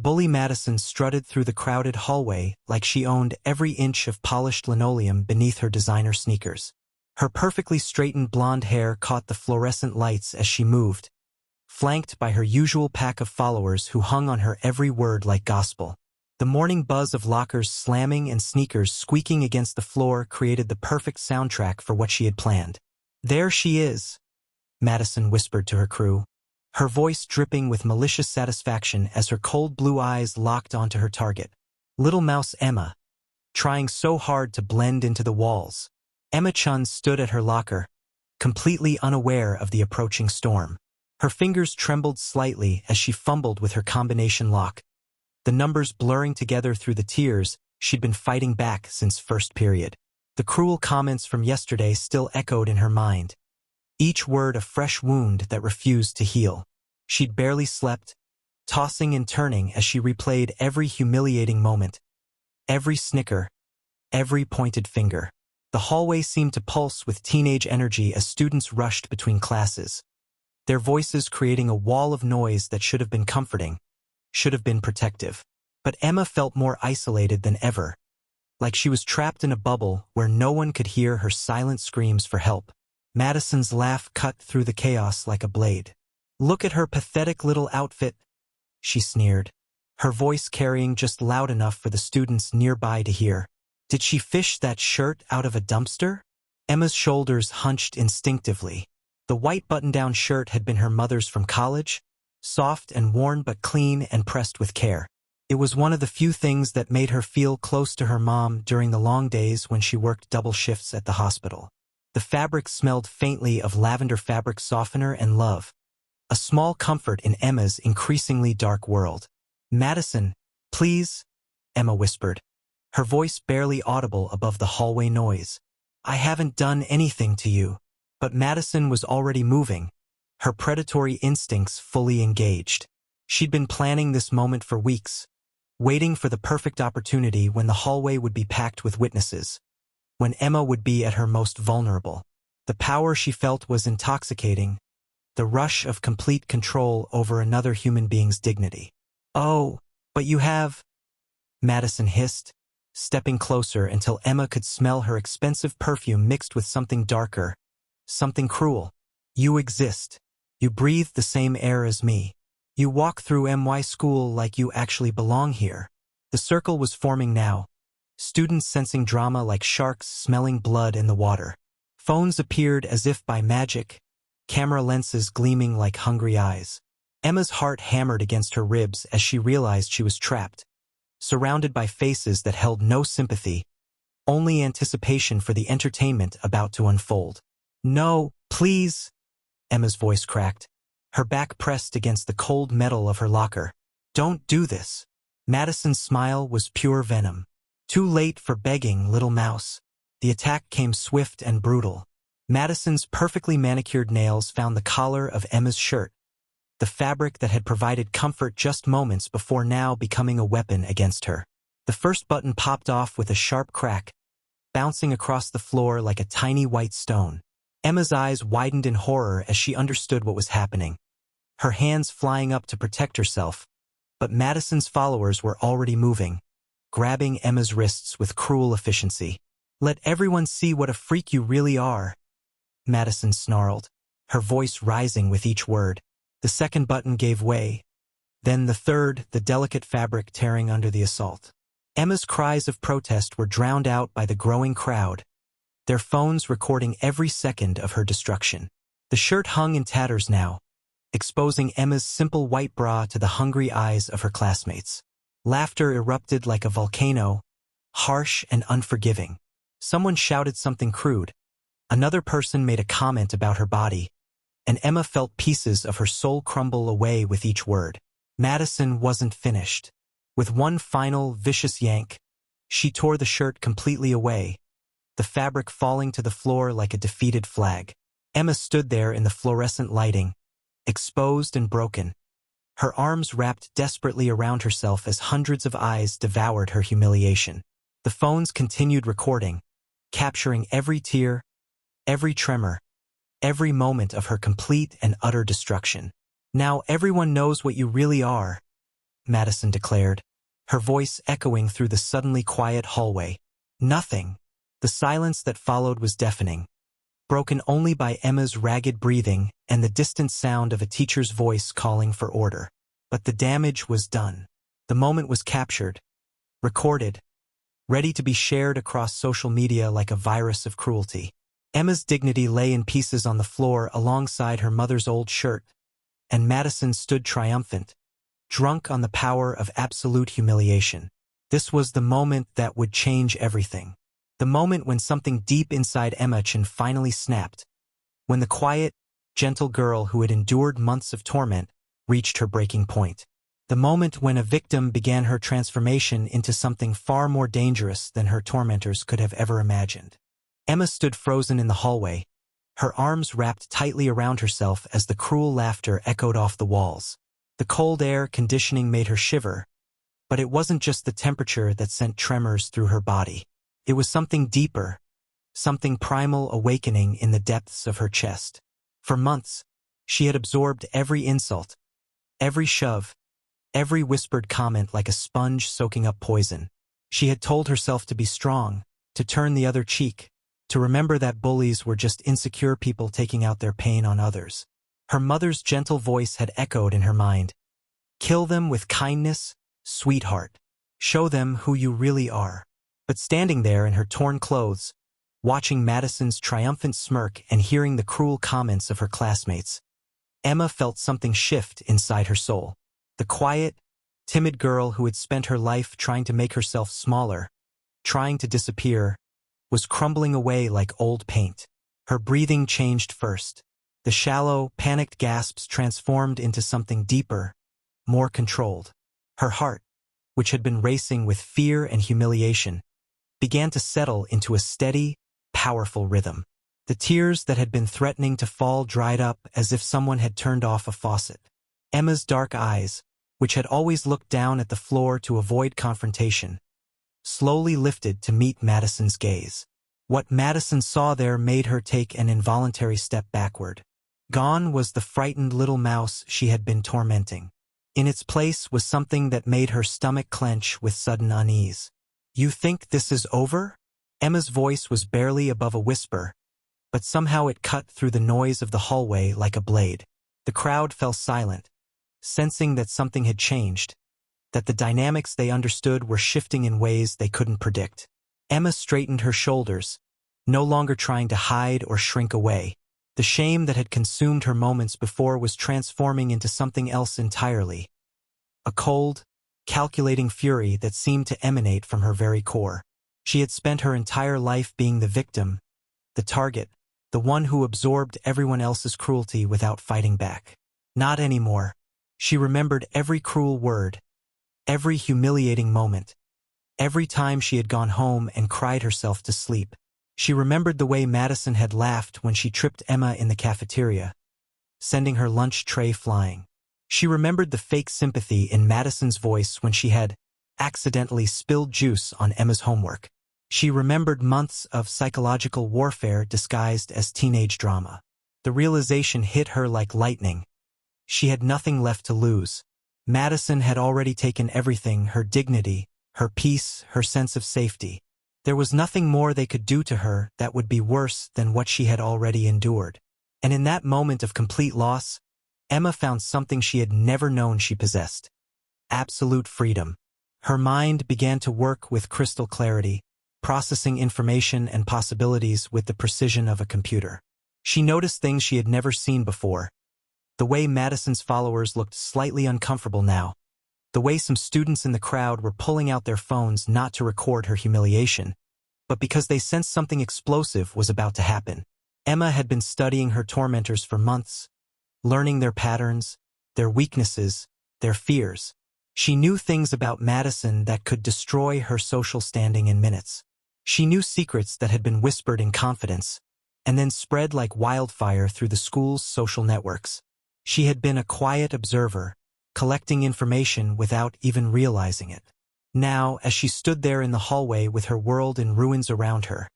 Bully Madison strutted through the crowded hallway like she owned every inch of polished linoleum beneath her designer sneakers. Her perfectly straightened blonde hair caught the fluorescent lights as she moved, flanked by her usual pack of followers who hung on her every word like gospel. The morning buzz of lockers slamming and sneakers squeaking against the floor created the perfect soundtrack for what she had planned. "There she is," Madison whispered to her crew, her voice dripping with malicious satisfaction as her cold blue eyes locked onto her target. Little mouse Emma, trying so hard to blend into the walls. Emma Chen stood at her locker, completely unaware of the approaching storm. Her fingers trembled slightly as she fumbled with her combination lock, the numbers blurring together through the tears she'd been fighting back since first period. The cruel comments from yesterday still echoed in her mind, each word a fresh wound that refused to heal. She'd barely slept, tossing and turning as she replayed every humiliating moment, every snicker, every pointed finger. The hallway seemed to pulse with teenage energy as students rushed between classes, their voices creating a wall of noise that should have been comforting, should have been protective. But Emma felt more isolated than ever, like she was trapped in a bubble where no one could hear her silent screams for help. Madison's laugh cut through the chaos like a blade. "Look at her pathetic little outfit," she sneered, her voice carrying just loud enough for the students nearby to hear. "Did she fish that shirt out of a dumpster?" Emma's shoulders hunched instinctively. The white button-down shirt had been her mother's from college, soft and worn but clean and pressed with care. It was one of the few things that made her feel close to her mom during the long days when she worked double shifts at the hospital. The fabric smelled faintly of lavender fabric softener and love, a small comfort in Emma's increasingly dark world. "Madison, please," Emma whispered, her voice barely audible above the hallway noise. "I haven't done anything to you." But Madison was already moving, her predatory instincts fully engaged. She'd been planning this moment for weeks, waiting for the perfect opportunity when the hallway would be packed with witnesses, when Emma would be at her most vulnerable. The power she felt was intoxicating, the rush of complete control over another human being's dignity. "Oh, but you have," Madison hissed, stepping closer until Emma could smell her expensive perfume mixed with something darker, something cruel. "You exist. You breathe the same air as me. You walk through MY school like you actually belong here." The circle was forming now, students sensing drama like sharks smelling blood in the water. Phones appeared as if by magic, camera lenses gleaming like hungry eyes. Emma's heart hammered against her ribs as she realized she was trapped, surrounded by faces that held no sympathy, only anticipation for the entertainment about to unfold. "No, please," Emma's voice cracked, her back pressed against the cold metal of her locker. "Don't do this." Madison's smile was pure venom. "Too late for begging, little mouse." The attack came swift and brutal. Madison's perfectly manicured nails found the collar of Emma's shirt, the fabric that had provided comfort just moments before now becoming a weapon against her. The first button popped off with a sharp crack, bouncing across the floor like a tiny white stone. Emma's eyes widened in horror as she understood what was happening, her hands flying up to protect herself. But Madison's followers were already moving, grabbing Emma's wrists with cruel efficiency. "Let everyone see what a freak you really are," Madison snarled, her voice rising with each word. The second button gave way, then the third, the delicate fabric tearing under the assault. Emma's cries of protest were drowned out by the growing crowd, their phones recording every second of her destruction. The shirt hung in tatters now, exposing Emma's simple white bra to the hungry eyes of her classmates. Laughter erupted like a volcano, harsh and unforgiving. Someone shouted something crude. Another person made a comment about her body, and Emma felt pieces of her soul crumble away with each word. Madison wasn't finished. With one final, vicious yank, she tore the shirt completely away, the fabric falling to the floor like a defeated flag. Emma stood there in the fluorescent lighting, exposed and broken, her arms wrapped desperately around herself as hundreds of eyes devoured her humiliation. The phones continued recording, capturing every tear, every tremor, every moment of her complete and utter destruction. "Now everyone knows what you really are," Madison declared, her voice echoing through the suddenly quiet hallway. Nothing. The silence that followed was deafening, broken only by Emma's ragged breathing and the distant sound of a teacher's voice calling for order. But the damage was done. The moment was captured, recorded, ready to be shared across social media like a virus of cruelty. Emma's dignity lay in pieces on the floor alongside her mother's old shirt, and Madison stood triumphant, drunk on the power of absolute humiliation. This was the moment that would change everything. The moment when something deep inside Emma Chen finally snapped. When the quiet, gentle girl who had endured months of torment reached her breaking point. The moment when a victim began her transformation into something far more dangerous than her tormentors could have ever imagined. Emma stood frozen in the hallway, her arms wrapped tightly around herself as the cruel laughter echoed off the walls. The cold air conditioning made her shiver, but it wasn't just the temperature that sent tremors through her body. It was something deeper, something primal awakening in the depths of her chest. For months, she had absorbed every insult, every shove, every whispered comment like a sponge soaking up poison. She had told herself to be strong, to turn the other cheek, to remember that bullies were just insecure people taking out their pain on others. Her mother's gentle voice had echoed in her mind. Kill them with kindness, sweetheart. Show them who you really are. But standing there in her torn clothes, watching Madison's triumphant smirk and hearing the cruel comments of her classmates, Emma felt something shift inside her soul. The quiet, timid girl who had spent her life trying to make herself smaller, trying to disappear, was crumbling away like old paint. Her breathing changed first. The shallow, panicked gasps transformed into something deeper, more controlled. Her heart, which had been racing with fear and humiliation, began to settle into a steady, powerful rhythm. The tears that had been threatening to fall dried up as if someone had turned off a faucet. Emma's dark eyes, which had always looked down at the floor to avoid confrontation, slowly lifted to meet Madison's gaze. What Madison saw there made her take an involuntary step backward. Gone was the frightened little mouse she had been tormenting. In its place was something that made her stomach clench with sudden unease. You think this is over? Emma's voice was barely above a whisper, but somehow it cut through the noise of the hallway like a blade. The crowd fell silent, sensing that something had changed, that the dynamics they understood were shifting in ways they couldn't predict. Emma straightened her shoulders, no longer trying to hide or shrink away. The shame that had consumed her moments before was transforming into something else entirely. A cold, calculating fury that seemed to emanate from her very core. She had spent her entire life being the victim, the target, the one who absorbed everyone else's cruelty without fighting back. Not anymore. She remembered every cruel word, every humiliating moment, every time she had gone home and cried herself to sleep. She remembered the way Madison had laughed when she tripped Emma in the cafeteria, sending her lunch tray flying. She remembered the fake sympathy in Madison's voice when she had accidentally spilled juice on Emma's homework. She remembered months of psychological warfare disguised as teenage drama. The realization hit her like lightning. She had nothing left to lose. Madison had already taken everything, her dignity, her peace, her sense of safety. There was nothing more they could do to her that would be worse than what she had already endured. And in that moment of complete loss, Emma found something she had never known she possessed. Absolute freedom. Her mind began to work with crystal clarity, processing information and possibilities with the precision of a computer. She noticed things she had never seen before. The way Madison's followers looked slightly uncomfortable now. The way some students in the crowd were pulling out their phones not to record her humiliation, but because they sensed something explosive was about to happen. Emma had been studying her tormentors for months, learning their patterns, their weaknesses, their fears. She knew things about Madison that could destroy her social standing in minutes. She knew secrets that had been whispered in confidence, and then spread like wildfire through the school's social networks. She had been a quiet observer, collecting information without even realizing it. Now, as she stood there in the hallway with her world in ruins around her,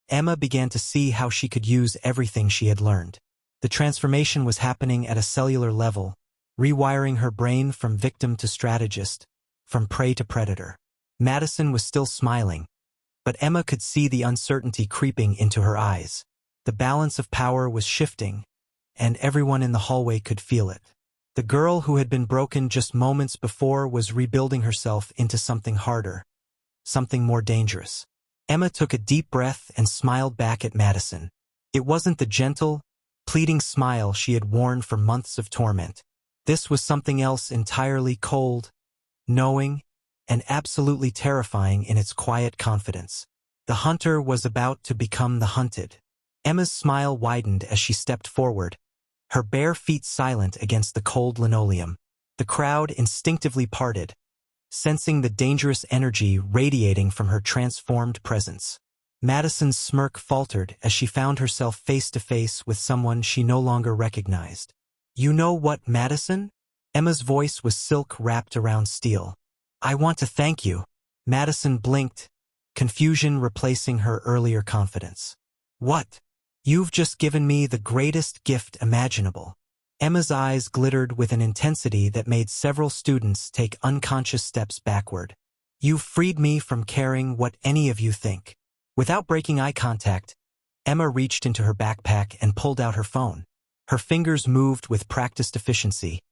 Emma began to see how she could use everything she had learned. The transformation was happening at a cellular level, rewiring her brain from victim to strategist, from prey to predator. Madison was still smiling, but Emma could see the uncertainty creeping into her eyes. The balance of power was shifting, and everyone in the hallway could feel it. The girl who had been broken just moments before was rebuilding herself into something harder, something more dangerous. Emma took a deep breath and smiled back at Madison. It wasn't the gentle, pleading smile she had worn for months of torment. This was something else entirely cold, knowing, and absolutely terrifying in its quiet confidence. The hunter was about to become the hunted. Emma's smile widened as she stepped forward, her bare feet silent against the cold linoleum. The crowd instinctively parted, sensing the dangerous energy radiating from her transformed presence. Madison's smirk faltered as she found herself face to face with someone she no longer recognized. "You know what, Madison?" Emma's voice was silk wrapped around steel. "I want to thank you." Madison blinked, confusion replacing her earlier confidence. "What? You've just given me the greatest gift imaginable." Emma's eyes glittered with an intensity that made several students take unconscious steps backward. "You've freed me from caring what any of you think." Without breaking eye contact, Emma reached into her backpack and pulled out her phone. Her fingers moved with practiced efficiency,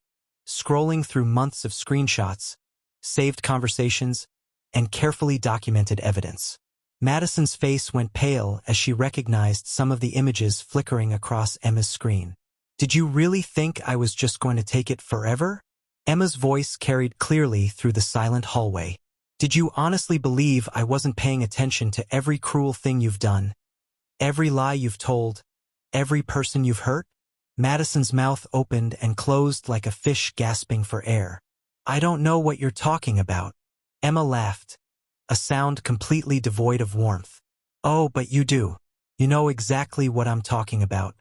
scrolling through months of screenshots, saved conversations, and carefully documented evidence. Madison's face went pale as she recognized some of the images flickering across Emma's screen. "Did you really think I was just going to take it forever?" Emma's voice carried clearly through the silent hallway. "Did you honestly believe I wasn't paying attention to every cruel thing you've done, every lie you've told, every person you've hurt?" Madison's mouth opened and closed like a fish gasping for air. "I don't know what you're talking about." Emma laughed, a sound completely devoid of warmth. "Oh, but you do. You know exactly what I'm talking about.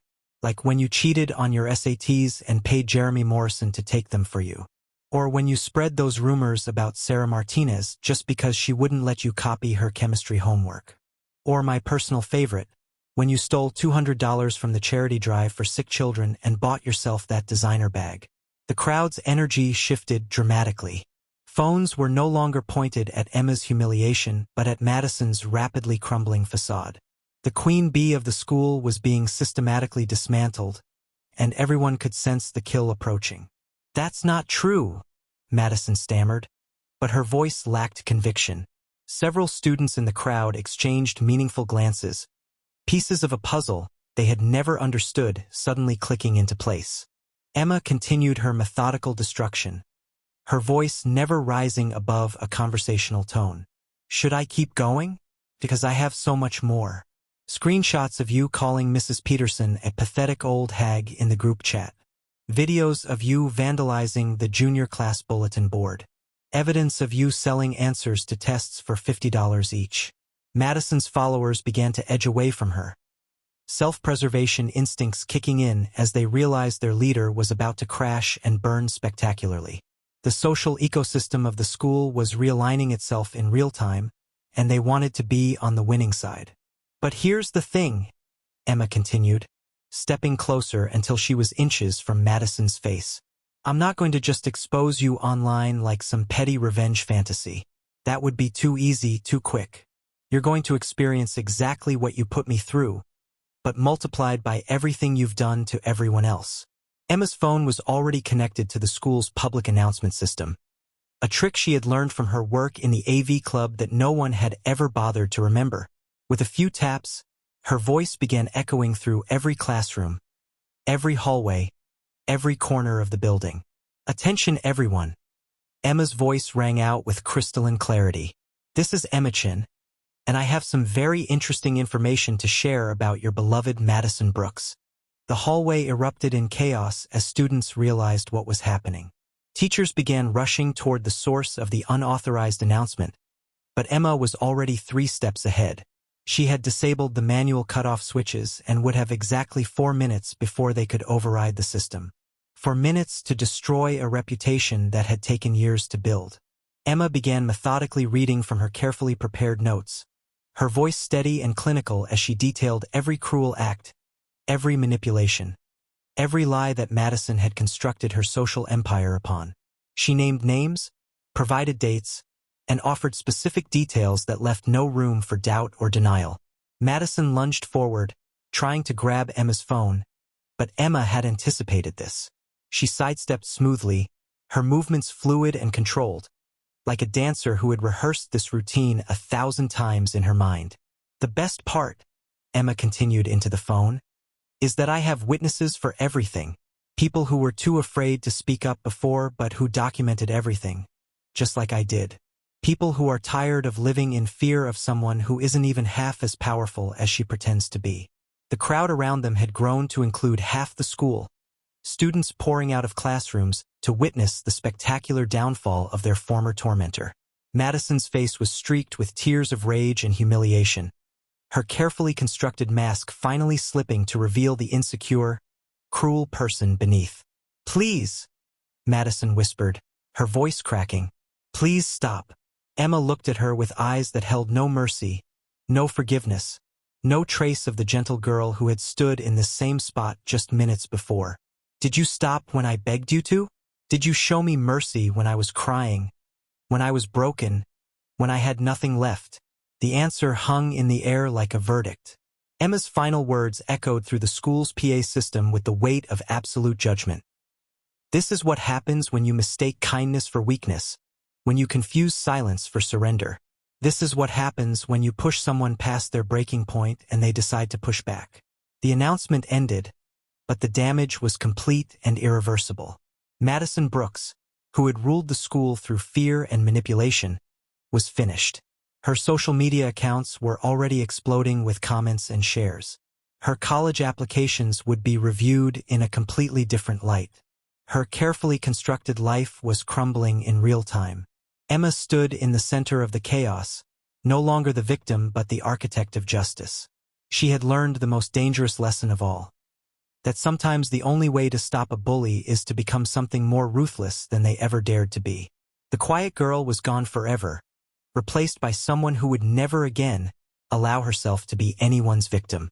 Like when you cheated on your SATs and paid Jeremy Morrison to take them for you. Or when you spread those rumors about Sarah Martinez just because she wouldn't let you copy her chemistry homework. Or my personal favorite, when you stole $200 from the charity drive for sick children and bought yourself that designer bag." The crowd's energy shifted dramatically. Phones were no longer pointed at Emma's humiliation but at Madison's rapidly crumbling facade. The queen bee of the school was being systematically dismantled, and everyone could sense the kill approaching. "That's not true," Madison stammered, but her voice lacked conviction. Several students in the crowd exchanged meaningful glances, pieces of a puzzle they had never understood suddenly clicking into place. Emma continued her methodical destruction, her voice never rising above a conversational tone. "Should I keep going? Because I have so much more. Screenshots of you calling Mrs. Peterson a pathetic old hag in the group chat. Videos of you vandalizing the junior class bulletin board. Evidence of you selling answers to tests for $50 each." Madison's followers began to edge away from her, self-preservation instincts kicking in as they realized their leader was about to crash and burn spectacularly. The social ecosystem of the school was realigning itself in real time, and they wanted to be on the winning side. "But here's the thing," Emma continued, stepping closer until she was inches from Madison's face. "I'm not going to just expose you online like some petty revenge fantasy. That would be too easy, too quick. You're going to experience exactly what you put me through, but multiplied by everything you've done to everyone else." Emma's phone was already connected to the school's public announcement system, a trick she had learned from her work in the AV club that no one had ever bothered to remember. With a few taps, her voice began echoing through every classroom, every hallway, every corner of the building. "Attention everyone." Emma's voice rang out with crystalline clarity. "This is Emma Chen, and I have some very interesting information to share about your beloved Madison Brooks." The hallway erupted in chaos as students realized what was happening. Teachers began rushing toward the source of the unauthorized announcement, but Emma was already 3 steps ahead. She had disabled the manual cutoff switches and would have exactly 4 minutes before they could override the system. 4 minutes to destroy a reputation that had taken years to build. Emma began methodically reading from her carefully prepared notes, her voice steady and clinical as she detailed every cruel act, every manipulation, every lie that Madison had constructed her social empire upon. She named names, provided dates, and offered specific details that left no room for doubt or denial. Madison lunged forward, trying to grab Emma's phone, but Emma had anticipated this. She sidestepped smoothly, her movements fluid and controlled, like a dancer who had rehearsed this routine 1,000 times in her mind. The best part, Emma continued into the phone, is that I have witnesses for everything. People who were too afraid to speak up before but who documented everything, just like I did. People who are tired of living in fear of someone who isn't even half as powerful as she pretends to be. The crowd around them had grown to include half the school, students pouring out of classrooms to witness the spectacular downfall of their former tormentor. Madison's face was streaked with tears of rage and humiliation, her carefully constructed mask finally slipping to reveal the insecure, cruel person beneath. "Please," Madison whispered, her voice cracking. "Please stop." Emma looked at her with eyes that held no mercy, no forgiveness, no trace of the gentle girl who had stood in this same spot just minutes before. "Did you stop when I begged you to? Did you show me mercy when I was crying, when I was broken, when I had nothing left?" The answer hung in the air like a verdict. Emma's final words echoed through the school's PA system with the weight of absolute judgment. "This is what happens when you mistake kindness for weakness, when you confuse silence for surrender. This is what happens when you push someone past their breaking point and they decide to push back." The announcement ended, but the damage was complete and irreversible. Madison Brooks, who had ruled the school through fear and manipulation, was finished. Her social media accounts were already exploding with comments and shares. Her college applications would be reviewed in a completely different light. Her carefully constructed life was crumbling in real time. Emma stood in the center of the chaos, no longer the victim but the architect of justice. She had learned the most dangerous lesson of all, that sometimes the only way to stop a bully is to become something more ruthless than they ever dared to be. The quiet girl was gone forever, replaced by someone who would never again allow herself to be anyone's victim.